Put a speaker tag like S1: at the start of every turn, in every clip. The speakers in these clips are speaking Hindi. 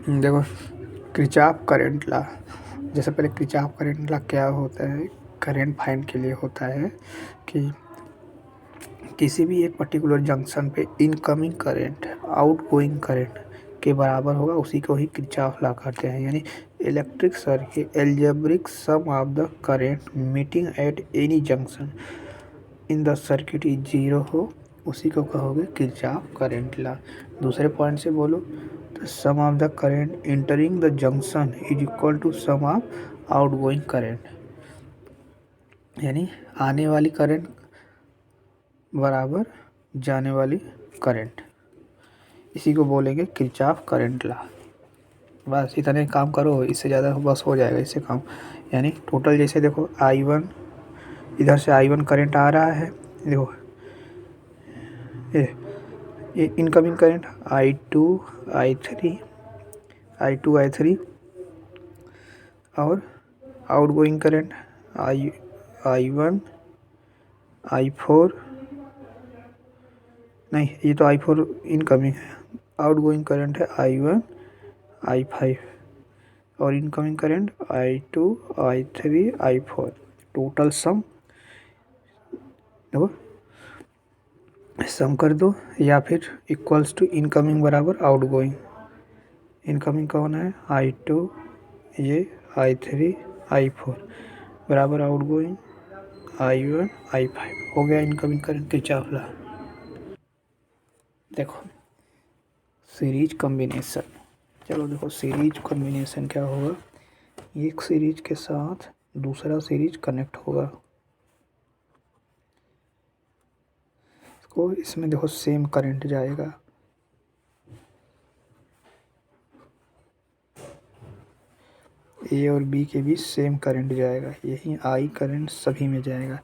S1: देखो, किरचॉफ करंट लॉ, जैसे पहले किरचॉफ करंट लॉ क्या होता है, करंट फाइंड के लिए होता है कि किसी भी एक पर्टिकुलर जंक्शन पे इनकमिंग करंट आउटगोइंग करंट के बराबर होगा, उसी को ही किरचॉफ लॉ कहते हैं। यानी electric circuit algebraic sum of the current meeting at any junction in the circuit is zero हो, उसी को कहोगे किरचॉफ करंट लॉ। दूसरे पॉइंट से बोलो तो sum of the current entering the junction is equal to sum of outgoing current, यानी आने वाली करंट बराबर जाने वाली करंट, इसी को बोलेंगे किरचॉफ करंट लॉ। बस इतने काम करो, इससे ज़्यादा बस हो जाएगा इससे काम। यानी टोटल जैसे देखो I1, इधर से I1 करंट आ रहा है, देखो ये इनकमिंग करंट I2 I3 और आउटगोइंग करंट I1 I4, नहीं ये तो I4 इनकमिंग है, आउटगोइंग करंट है I1 I5 और incoming current I2 I3 I4। Total sum देखो, सम कर दो या फिर इक्वल्स टू इनकमिंग बराबर आउटगोइंग। इनकमिंग कौन है I2, ये I3 I4 बराबर आउटगोइंग I1 I5। हो गया इनकमिंग करंट किरचॉफ लॉ। देखो सीरीज कॉम्बिनेशन, चलो देखो सीरीज कॉम्बिनेशन क्या होगा, एक सीरीज के साथ दूसरा सीरीज कनेक्ट होगा, इसको इसमें देखो सेम करंट जाएगा, ए और बी के बीच सेम करंट जाएगा, यही आई करंट सभी में जाएगा।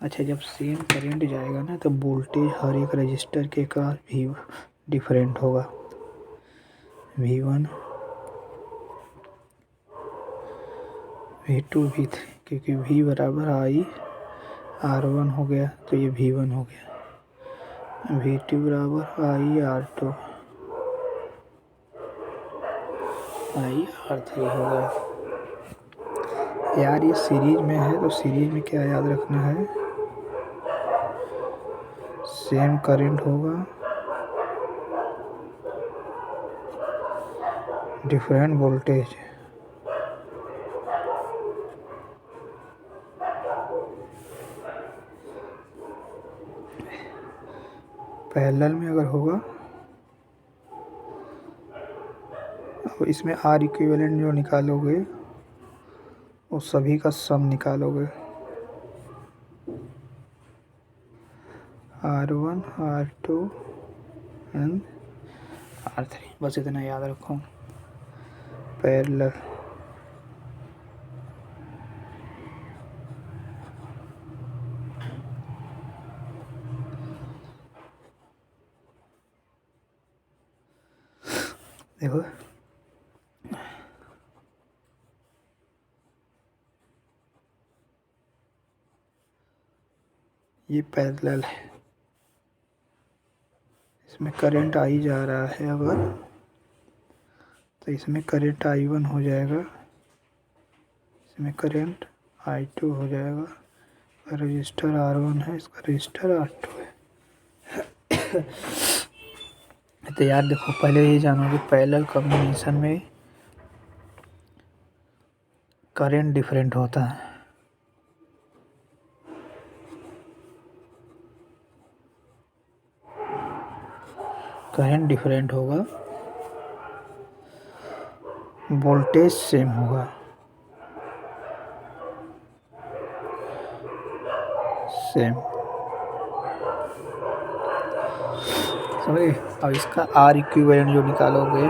S1: अच्छा, जब सेम करंट जाएगा ना तो वोल्टेज हर एक रजिस्टर के का भी डिफरेंट होगा, V1 V2 V3, क्योंकि V बराबर आई R1 हो गया तो ये V1 हो गया, V2 बराबर आई R2 आई R3 हो गया। यार ये सीरीज में है तो सीरीज में क्या याद रखना है, सेम करंट होगा, डिफरेंट वोल्टेज। पैरेलल में अगर होगा तो इसमें आर इक्विवेलेंट जो निकालोगे वो सभी का सम निकालोगे, R1 R2 एंड R3, बस इतना याद रखो। पैरेलल देखो, ये पैरेलल है, इसमें करंट आई जा रहा है अगर, तो इसमें करंट I1 हो जाएगा, इसमें करंट I2 हो जाएगा, रजिस्टर R1 है, इसका रजिस्टर R2 है। तो यार देखो, पहले ये जानो कि पैरेलल कॉम्बिनेशन में करंट डिफरेंट होता है, करंट डिफरेंट होगा, वोल्टेज सेम होगा, सेम, समझे। अब इसका आर इक्विवेलेंट जो निकालोगे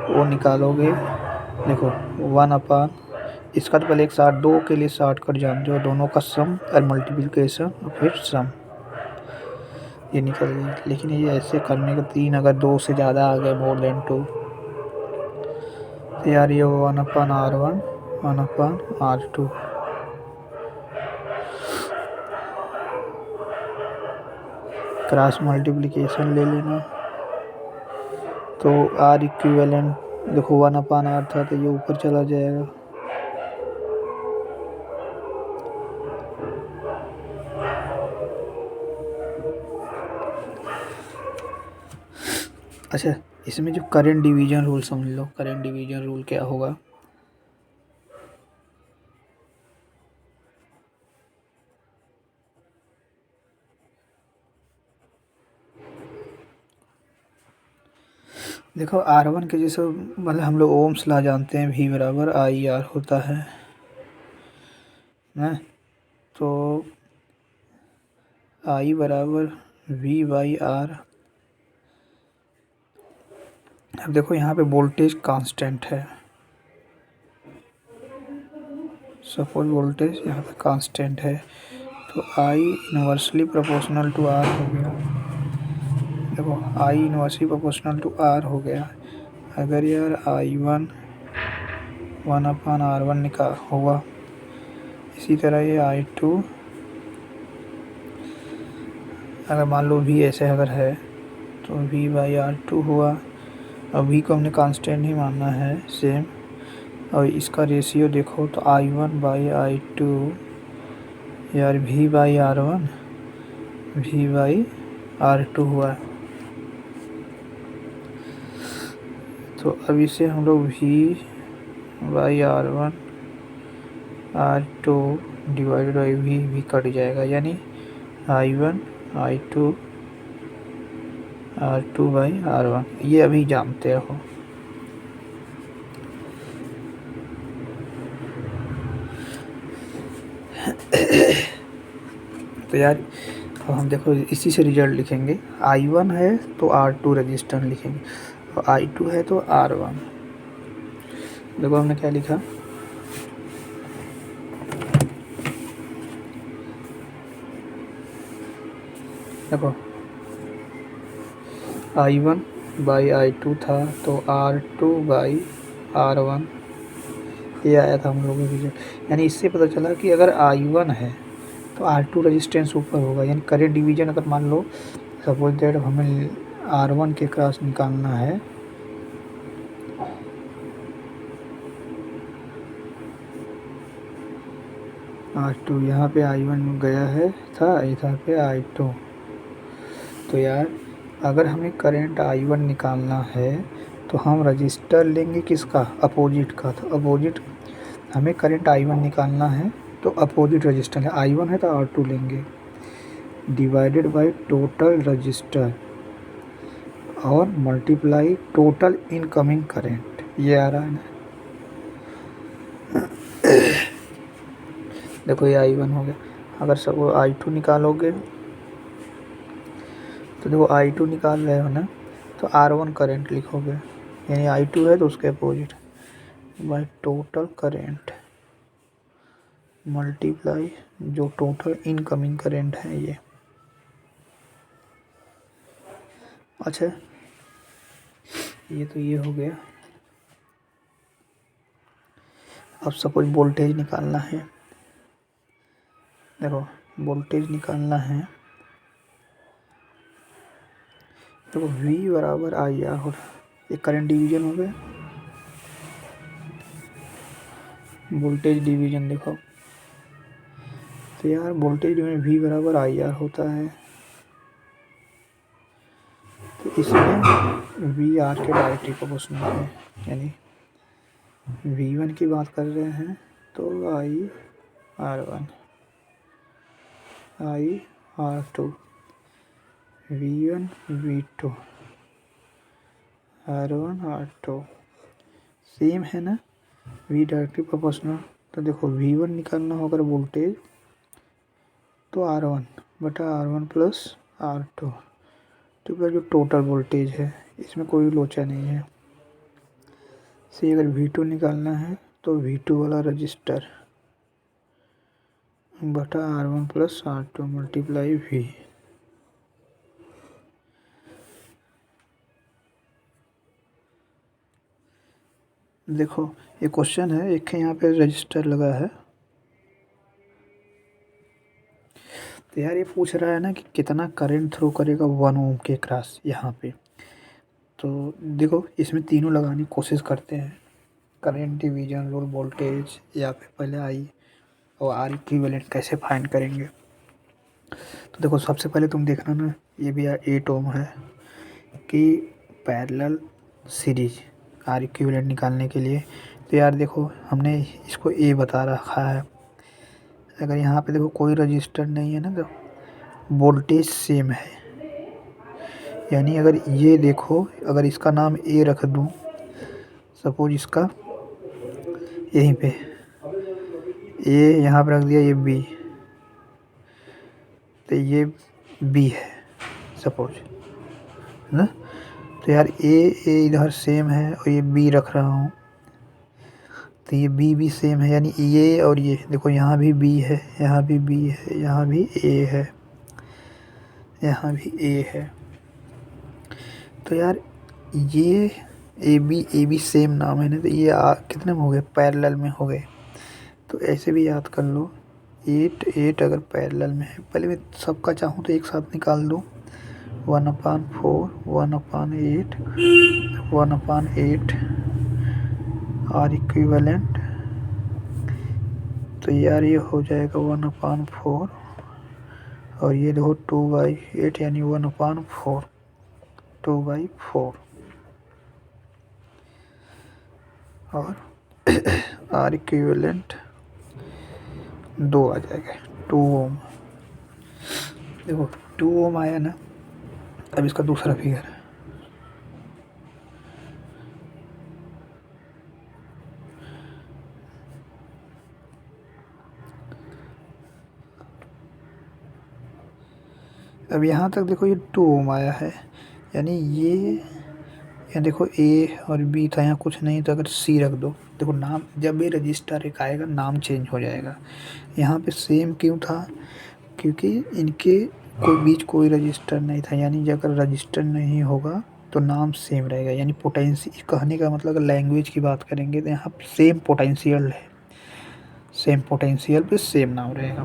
S1: वो निकालोगे, देखो 1/, इसका तो पहले एक साथ दो के लिए शॉर्ट कट जान जो दोनों का सम और मल्टीप्लिकेशन और फिर सम, ये निकल गया। लेकिन ये ऐसे करने का 3 अगर 2 से ज़्यादा आ गए मोर देन 2, तो यार ये 1/R1 1/R2, क्रॉस मल्टीप्लिकेशन ले लेना, तो आर इक्विवेलेंट देखो 1/R था तो ये ऊपर चला जाएगा। अच्छा, इसमें जो करंट डिवीजन रूल समझ लो, करंट डिवीजन रूल क्या होगा। देखो R1 के जैसे मतलब हम लोग ओम्स ला जानते हैं, V बराबर IR होता है ना। तो I बराबर V/R। अब देखो यहाँ पे वोल्टेज कांस्टेंट है, सपोज वोल्टेज यहाँ पे कांस्टेंट है, तो I inversely proportional to R हो गया। देखो I inversely proportional to R हो गया। अगर यार I1 1/R1 निकाल होगा, इसी तरह ये I2 अगर मान लो V ऐसे अगर है तो V/R2 हुआ। अब V को हमने कांस्टेंट ही मानना है सेम, और इसका रेशियो देखो तो I1/I2 यार V/R1 V/R2 हुआ। तो अब इसे हम लोग V/R1 R2 divided by V cut जाएगा, यानी I1 I2 R2/R1 ये अभी जानते हो। तो यार अब हम देखो इसी से रिजल्ट लिखेंगे। I1 है तो R2 रजिस्टर लिखेंगे, और I2 है तो R1। देखो हमने क्या लिखा, देखो I1/I2 था तो R2/R1 ये आया था हम लोगों के रिजल्ट। यानी इससे पता चला कि अगर I1 है तो R2 रेजिस्टेंस ऊपर होगा। यानी करंट डिवीजन अगर मान लो सपोज दैट हमें R1 के क्रॉस निकालना है, R2 यहाँ पे I1 गया है था, इधर पे I2। तो यार अगर हमें करंट I1 निकालना है तो हम रजिस्टर लेंगे किसका, अपोजिट का। तो अपोजिट हमें करंट I1 निकालना है तो अपोजिट रजिस्टर है, I1 है तो R2 लेंगे, डिवाइडेड बाय टोटल रजिस्टर और मल्टीप्लाई टोटल इनकमिंग करंट। ये आ रहा है ना। देखो ये I1 हो गया। अगर सब I2 निकालोगे तो देखो I2 निकाल रहे हो ना, तो R1 करंट लिखोगे, यानी I2 है तो उसके opposite by total current multiply जो टोटल इनकमिंग करंट है ये। अच्छा ये तो ये हो गया। अब सपोज वोल्टेज निकालना है, देखो वोल्टेज निकालना है, देखो V बराबर IR हो, ये करंट डिवीजन हो गया। वोल्टेज डिवीजन देखो तो यार वोल्टेज डिवीजन V बराबर IR होता है, तो इसमें VR के डायरेक्टली प्रोपोर्शनल है। यानी V1 की बात कर रहे हैं तो IR1 IR2 V1 V2 R1 R2 same है ना, V डायरेक्टली प्रोपोर्शनल। तो देखो V1 निकालना होगा वोल्टेज तो R1/R1 प्लस R2 तो फिर जो टोटल वोल्टेज है इसमें कोई लोचा नहीं है। से अगर V2 निकालना है तो V2 वाला रजिस्टर बटा R1 plus R2 multiply V। देखो ये क्वेश्चन है, एक यहाँ पे रजिस्टर लगा है, तो यार ये पूछ रहा है ना कि कितना करंट थ्रो करेगा 1 ओम के क्रॉस यहाँ पे। तो देखो इसमें तीनों लगाने की कोशिश करते हैं, करंट, डिवीजन रूल, वोल्टेज, या फिर पहले आई और आर इक्विवेलेंट कैसे फाइंड करेंगे। तो देखो सबसे पहले तुम देखना ना, ये भी 8 ओम है कि पैरेलल सीरीज आर इक्विवेलेंट निकालने के लिए। तो यार देखो हमने इसको ए बता रखा है, अगर यहाँ पे देखो कोई रजिस्टर नहीं है ना तो वोल्टेज सेम है, यानी अगर ये देखो अगर इसका नाम ए रख दूँ, सपोज इसका यहीं पे ए यहाँ पे रख दिया, ये बी, तो ये बी है सपोज, है ना। तो यार ए इधर सेम है और ये बी रख रहा हूँ, तो ये बी भी सेम है, यानी ये और ये देखो यहाँ भी बी है, यहाँ भी बी है, यहाँ भी ए है, यहाँ भी ए है। तो यार ये ए बी सेम नाम है ना, तो ये कितने में हो गए, पैरेलल में हो गए। तो ऐसे भी याद कर लो, 8 अगर पैरेलल में है, पहले मैं सबका चाहूँ तो एक साथ निकाल दूँ, 1/4 1/8 1/8 आर इक्विवेलेंट। तो यार ये हो जाएगा 1/4 और ये देखो 2/8 यानी 1/4 2/4 और आर इक्विवेलेंट 2 आ जाएगा, 2 ओम। देखो 2 ओम आया ना। अब इसका दूसरा फिगर, अब यहाँ तक देखो ये 2 ओम आया है, यानी ये देखो ए और बी था, यहाँ कुछ नहीं, तो अगर सी रख दो, देखो नाम जब भी रजिस्टर एक आएगा नाम चेंज हो जाएगा। यहाँ पे सेम क्यों था, क्योंकि इनके कोई बीच कोई रजिस्टर नहीं था, यानी अगर रजिस्टर नहीं होगा तो नाम सेम रहेगा, यानी पोटेंशियल, कहने का मतलब लैंग्वेज की बात करेंगे तो यहाँ सेम पोटेंशियल है, सेम पोटेंशियल पे सेम नाम रहेगा।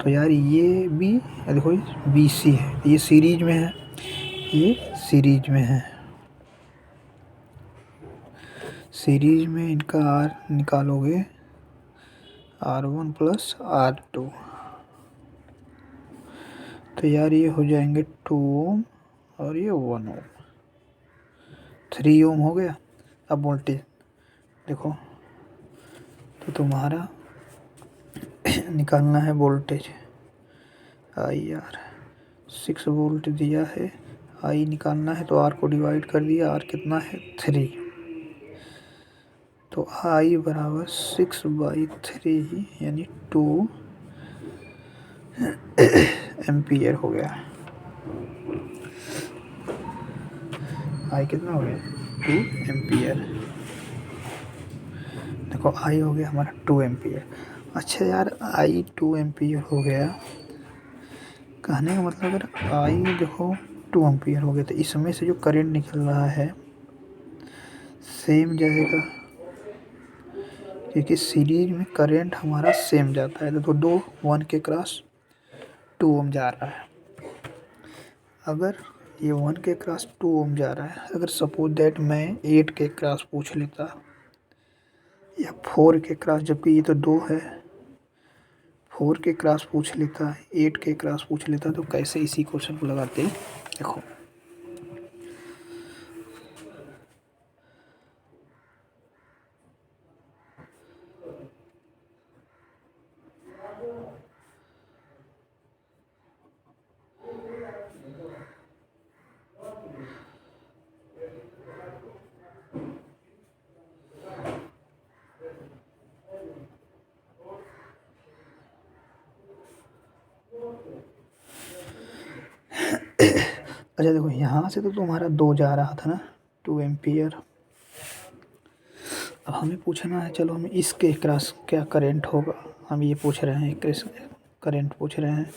S1: तो यार ये भी देखो बी सी है, ये सीरीज में है, ये सीरीज में है, सीरीज में इनका आर निकालोगे R1 + R2, तो यार ये हो जाएंगे 2 ओम और ये 1 ओम, 3 ओम हो गया। अब वोल्टेज देखो, तो तुम्हारा निकालना है वोल्टेज, आई आर 6 वोल्ट दिया है, आई निकालना है तो आर को डिवाइड कर दिया, आर कितना है 3, तो आई बराबर 6/3 यानी 2 एम्पियर हो गया। आई कितना हो गया 2 एम्पियर, देखो आई हो गया हमारा 2 एम्पियर। अच्छा यार आई 2 एम्पियर हो गया, कहने का मतलब अगर आई देखो 2 एम्पियर हो गया तो इसमें से जो करंट निकल रहा है सेम जाएगा, क्योंकि सीरीज में करंट हमारा सेम जाता है, तो 2 1 के क्रॉस 2 ओम जा रहा है। अगर ये 1 के क्रॉस 2 ओम जा रहा है, अगर सपोज दैट मैं 8 के क्रॉस पूछ लेता या 4 के क्रॉस, जबकि ये तो 2 है, 4 के क्रॉस पूछ लेता, 8 के क्रॉस पूछ लेता, तो कैसे इसी क्वेश्चन को लगाते देखो। अच्छा देखो यहाँ से तो तुम्हारा 2 जा रहा था ना, 2 एम्पियर। अब हमें पूछना है, चलो हमें इसके क्रॉस क्या करंट होगा, हम ये पूछ रहे हैं, करंट पूछ रहे हैं,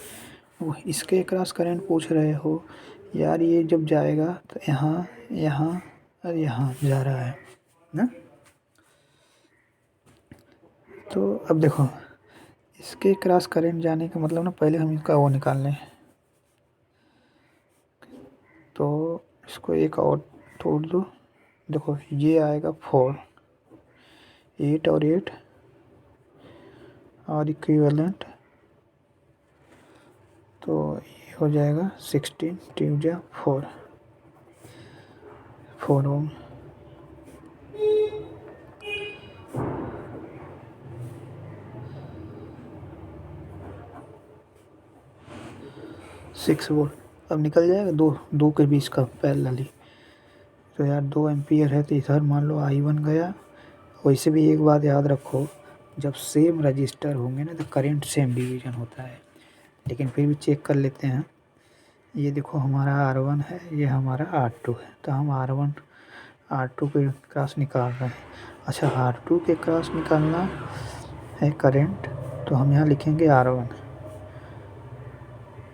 S1: वो इसके क्रॉस करंट पूछ रहे हो। यार ये जब जाएगा तो यहाँ यहाँ और यहाँ जा रहा है ना। तो अब देखो इसके क्रॉस करंट जाने का मतलब ना, पहले हम इसका वो निकाल लें, तो इसको एक और तोड़ दो, देखो ये आएगा 4, 8 और 8 और इक्विवेलेंट, तो ये हो जाएगा 16 2 जा 4 ओम। 6 वोल्ट अब निकल जाएगा दो के बीच का पैरेलली। तो यार 2 एम्पियर है, तो इधर मान लो I1 गया। वैसे भी एक बात याद रखो, जब सेम रजिस्टर होंगे ना तो करंट सेम डिवीजन होता है। लेकिन फिर भी चेक कर लेते हैं। ये देखो हमारा R1 है, ये हमारा R2 है, तो हम R2 के क्रॉस निकाल रहे हैं। अच्छा, R2 के क्रॉस निकालना है करंट, तो हम यहाँ लिखेंगे R1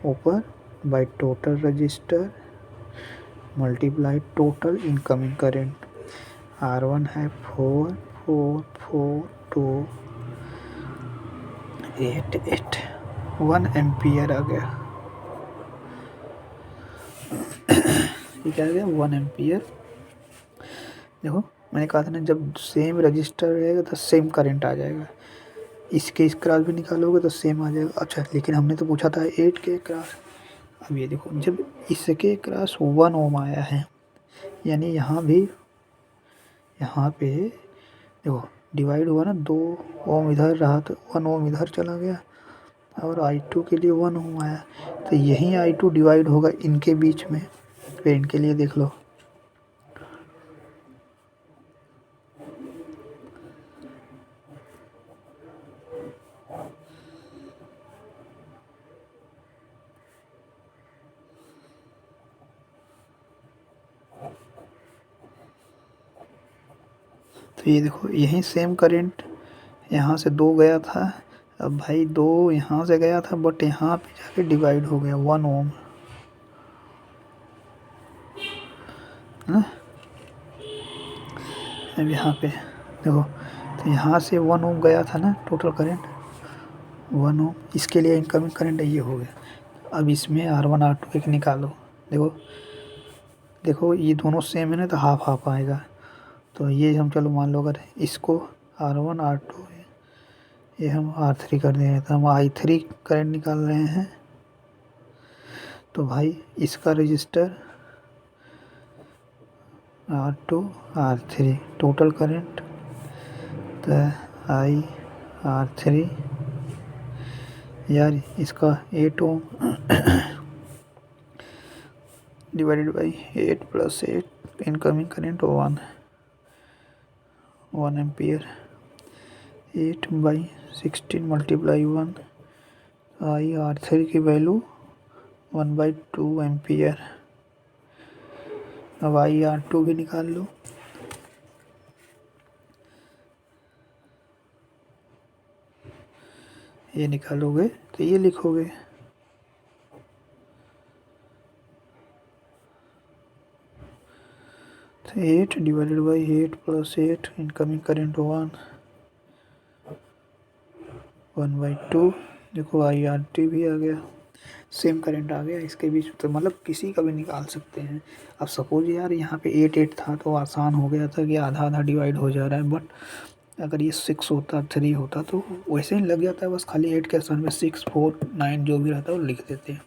S1: ऊपर by total register multiply total incoming current. R1 है 4 4 4 2 8 8 1 एम्पियर आ गया। ये क्या आ गया 1 एम्पियर। देखो मैंने कहा था ना, जब सेम रजिस्टर रहेगा तो सेम करंट आ जाएगा। इसके इस क्रॉस भी निकालोगे तो सेम आ जाएगा। अच्छा, लेकिन हमने तो पूछा था 8 के क्रॉस। अब ये देखो, जब इसके क्रॉस 1 ओम आया है, यानी यहाँ भी यहाँ पे देखो डिवाइड हुआ ना, 2 ओम इधर रहा तो 1 ओम इधर चला गया, और I2 के लिए 1 ओम आया, तो यहीं I2 डिवाइड होगा इनके बीच में। फिर इनके लिए देख लो, तो ये देखो यहीं सेम करंट यहाँ से 2 गया था। अब भाई 2 यहाँ से गया था, बट यहाँ पे जाके डिवाइड हो गया 1 ओम, है ना। अब यहाँ पे देखो, तो यहाँ से 1 ओम गया था ना टोटल करंट 1 ओम, इसके लिए इनकमिंग करंट ये हो गया। अब इसमें R1 R2 एक निकालो। देखो देखो ये दोनों सेम है ना, तो हाफ हाफ आएगा। तो ये हम चलो मान लो, अगर इसको R1 R2 ये हम R3 कर देंगे, तो हम I3 करंट निकाल रहे हैं। तो भाई इसका register R2 R3 total current, तो R3 यार इसका 8 ohm divided by 8 + 8 incoming current 1 ampere. 8/16 multiply 1, R3 की वैल्यू 1/2 एम्पियर। अब R2 भी निकाल लो। ये निकालोगे तो ये लिखोगे, तो 8 डिवाइडेड बाई 8 + 8 इनकमिंग करंट 1/2। देखो IRT भी आ गया, सेम करंट आ गया इसके बीच। तो मतलब किसी का भी निकाल सकते हैं। अब सपोज यार यहाँ पे 8 8 था तो आसान हो गया था कि आधा आधा डिवाइड हो जा रहा है, बट अगर ये 6 होता 3 होता तो वैसे ही लग जाता है, बस खाली 8 के स्थान में 6 4 9 जो भी रहता है वो लिख देते हैं।